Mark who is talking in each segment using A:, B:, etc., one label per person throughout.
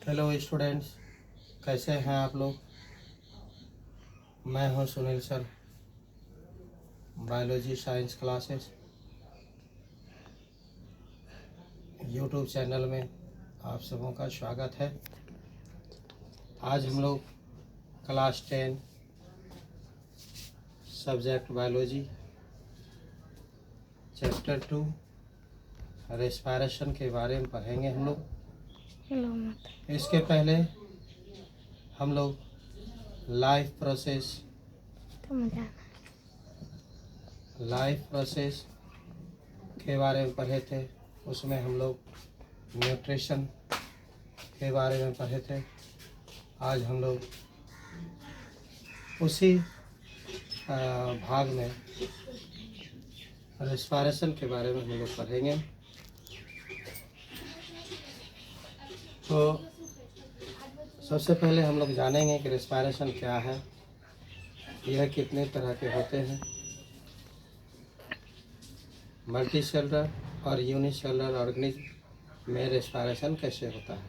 A: Hello students, कैसे हैं आप लोग। मैं हूं Sunil sir, biology science classes YouTube channel में आप सबों का स्वागत है। आज हम लोग class 10 subject biology chapter 2 respiration के बारे में पढ़ेंगे हम लोग। इसके पहले हम लोग लाइफ प्रोसेस के बारे में पढ़े थे। उसमें हम लोग न्यूट्रिशन के बारे में पढ़े थे। आज हम लोग उसी भाग में रेस्पिरेशन के बारे में हम लोग पढ़ेंगे। तो सबसे पहले हम लोग जानेंगे कि रेस्पिरेशन क्या है, यह कितने तरह के होते हैं, मल्टी सेलुलर और यूनिसेलुलर ऑर्गेनिज्म में रेस्पिरेशन कैसे होता है।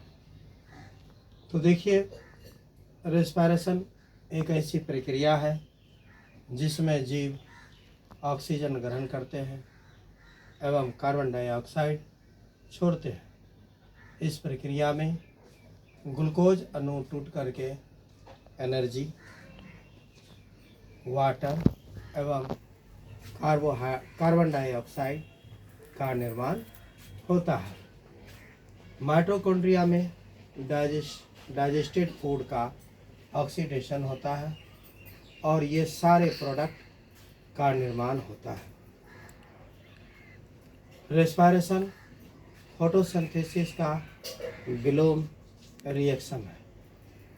A: तो देखिए, रेस्पिरेशन एक ऐसी प्रक्रिया है जिसमें जीव ऑक्सीजन ग्रहण करते हैं एवं कार्बन डाइऑक्साइड छोड़ते हैं। इस प्रक्रिया में ग्लूकोज अणु टूट करके एनर्जी, वाटर एवं कार्बन डाइऑक्साइड का निर्माण होता है। माइटोकॉन्ड्रिया में डाइजेस्टेड फूड का ऑक्सीडेशन होता है और ये सारे प्रोडक्ट का निर्माण होता है। रेस्पिरेशन फोटोसिंथेसिस का विलोम रिएक्शन है।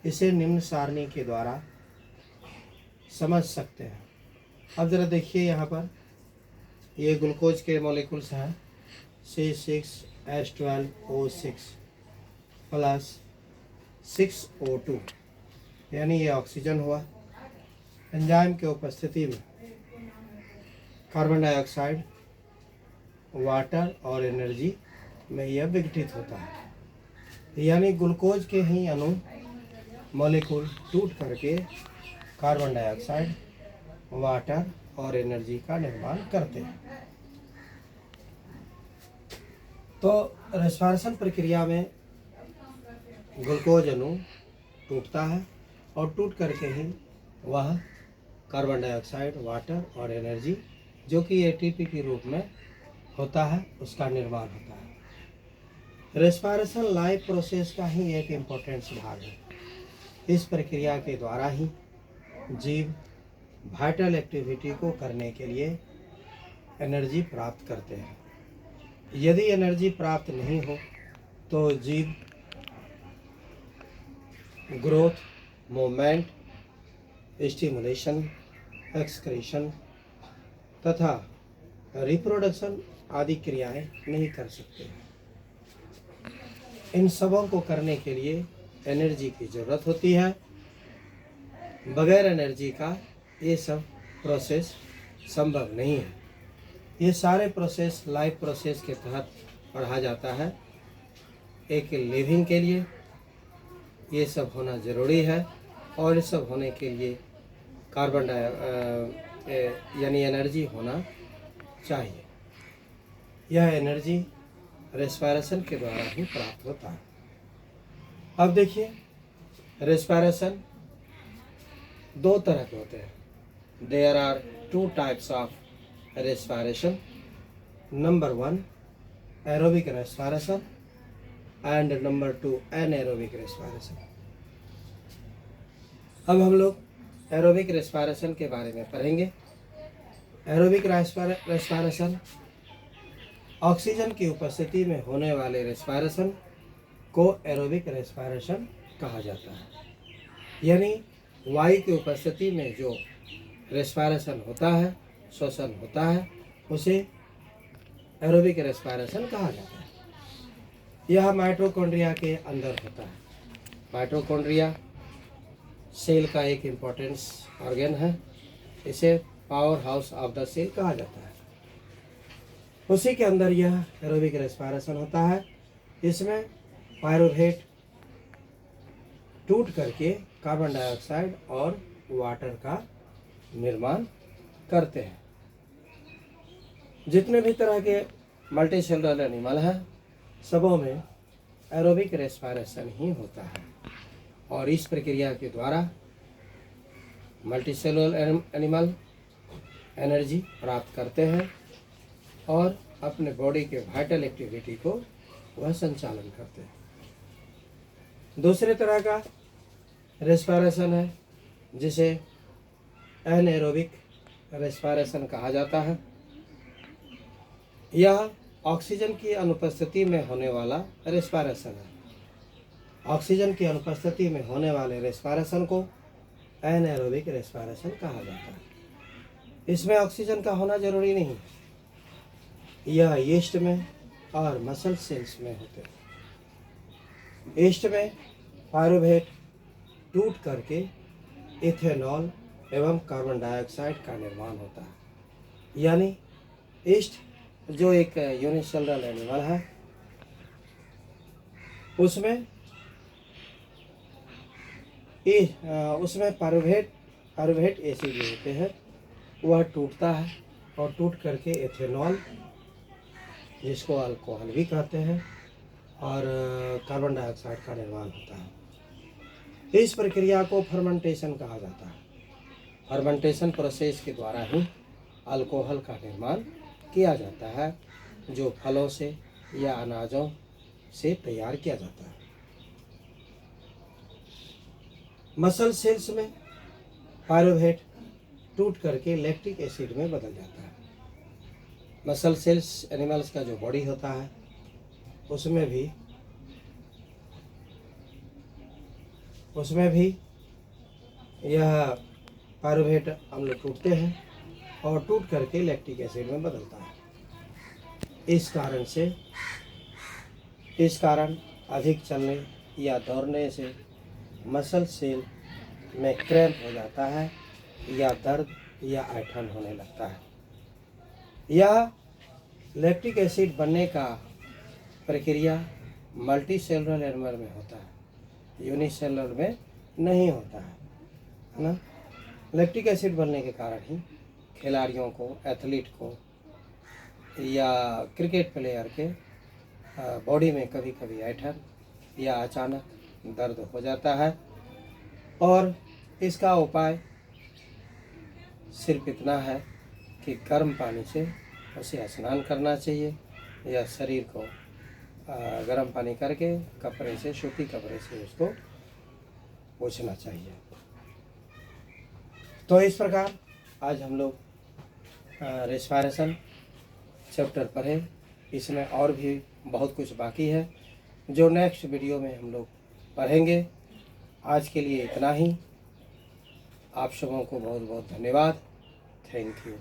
A: इसे निम्न सारणी के द्वारा समझ सकते हैं। अब ज़रा देखिए, यहाँ पर ये ग्लूकोज के मॉलिक्यूल्स हैं C6H12O6 प्लस 6O2, यानी ये ऑक्सीजन हुआ। एंजाइम के उपस्थिति में कार्बन डाइऑक्साइड, वाटर और एनर्जी में यह विघटित होता है, यानी ग्लूकोज के ही अणु मॉलिक्यूल टूट करके कार्बन डाइऑक्साइड, वाटर और एनर्जी का निर्माण करते हैं। तो रेस्पिरेशन प्रक्रिया में ग्लूकोज अणु टूटता है और टूट करके ही वह कार्बन डाइऑक्साइड, वाटर और एनर्जी, जो कि एटीपी के रूप में होता है, उसका निर्माण होता है। रेस्पिरेशन लाइफ प्रोसेस का ही एक इम्पोर्टेंट भाग है। इस प्रक्रिया के द्वारा ही जीव वाइटल एक्टिविटी को करने के लिए एनर्जी प्राप्त करते हैं। यदि एनर्जी प्राप्त नहीं हो तो जीव ग्रोथ, मूवमेंट, स्टिमुलेशन, एक्सक्रीशन तथा रिप्रोडक्शन आदि क्रियाएं नहीं कर सकते हैं। इन सबों को करने के लिए एनर्जी की ज़रूरत होती है। बगैर एनर्जी का ये सब प्रोसेस संभव नहीं है। ये सारे प्रोसेस लाइफ प्रोसेस के तहत पढ़ा जाता है। एक लिविंग के लिए ये सब होना ज़रूरी है और ये सब होने के लिए कार्बन यानी एनर्जी होना चाहिए। यह एनर्जी रेस्पिरेशन के द्वारा ही प्राप्त होता है। अब देखिए, रेस्पिरेशन दो तरह के होते हैं। There are 2 types of respiration. Number 1 aerobic respiration and number 2 anaerobic respiration. अब हम लोग एरोबिक रेस्पिरेशन के बारे में पढ़ेंगे। एरोबिक रेस्पिरेशन ऑक्सीजन की उपस्थिति में होने वाले रेस्पिरेशन को एरोबिक रेस्पिरेशन कहा जाता है। यानी वायु की उपस्थिति में जो रेस्पिरेशन होता है, श्वसन होता है, उसे एरोबिक रेस्पिरेशन कहा जाता है। यह माइटोकॉन्ड्रिया के अंदर होता है। माइटोकॉन्ड्रिया सेल का एक इम्पोर्टेंस ऑर्गन है। इसे powerhouse of the cell कहा जाता है। उसी के अंदर यह एरोबिक रेस्पिरेशन होता है। इसमें पायरुवेट टूट करके कार्बन डाइऑक्साइड और वाटर का निर्माण करते हैं। जितने भी तरह के मल्टीसेलुलर एनिमल हैं, सबों में एरोबिक रेस्पिरेशन ही होता है और इस प्रक्रिया के द्वारा मल्टीसेलुलर एनिमल एनर्जी प्राप्त करते हैं और अपने बॉडी के वाइटल एक्टिविटी को वह संचालन करते हैं। दूसरे तरह का रेस्पिरेशन है जिसे एनएरोबिक रेस्पिरेशन कहा जाता है। यह ऑक्सीजन की अनुपस्थिति में होने वाला रेस्पिरेशन है। ऑक्सीजन की अनुपस्थिति में होने वाले रेस्पिरेशन को एनएरोबिक रेस्पिरेशन कहा जाता है। इसमें ऑक्सीजन का होना जरूरी नहीं है। यह यीस्ट में और मसल सेल्स में होते हैं। यीस्ट में पायरुवेट टूट करके इथेनॉल एवं कार्बन डाइऑक्साइड का निर्माण होता है। यानी यीस्ट जो एक यूनिसेलुलर एनिमल है, उसमें पायरुवेट एसिड जो होते हैं वह टूटता है और टूट करके एथेनॉल, जिसको अल्कोहल भी कहते हैं, और कार्बन डाइऑक्साइड का निर्माण होता है। इस प्रक्रिया को फर्मेंटेशन कहा जाता है। फर्मेंटेशन प्रोसेस के द्वारा ही अल्कोहल का निर्माण किया जाता है, जो फलों से या अनाजों से तैयार किया जाता है। मसल सेल्स में पायरुवेट टूट करके लैक्टिक एसिड में बदल जाता है। मसल सेल्स एनिमल्स का जो बॉडी होता है उसमें भी यह पायरुवेट अम्ल टूटते हैं और टूट करके लैक्टिक एसिड में बदलता है। इस कारण अधिक चलने या दौड़ने से मसल सेल में क्रैम्प हो जाता है या दर्द या ऐंठन होने लगता है। यह लैक्टिक एसिड बनने का प्रक्रिया मल्टीसेलुलर एनिमल में होता है, यूनिसेलुलर में नहीं होता है ना। लैक्टिक एसिड बनने के कारण ही खिलाड़ियों को, एथलीट को या क्रिकेट प्लेयर के बॉडी में कभी कभी ऐंठन या अचानक दर्द हो जाता है। और इसका उपाय सिर्फ इतना है कि गर्म पानी से उसे स्नान करना चाहिए या शरीर को गर्म पानी करके कपड़े से, सूती कपड़े से उसको पोंछना चाहिए। तो इस प्रकार आज हम लोग रेस्पिरेशन चैप्टर पढ़े। इसमें और भी बहुत कुछ बाकी है जो नेक्स्ट वीडियो में हम लोग पढ़ेंगे। आज के लिए इतना ही। आप सबों को बहुत बहुत धन्यवाद। Thank you.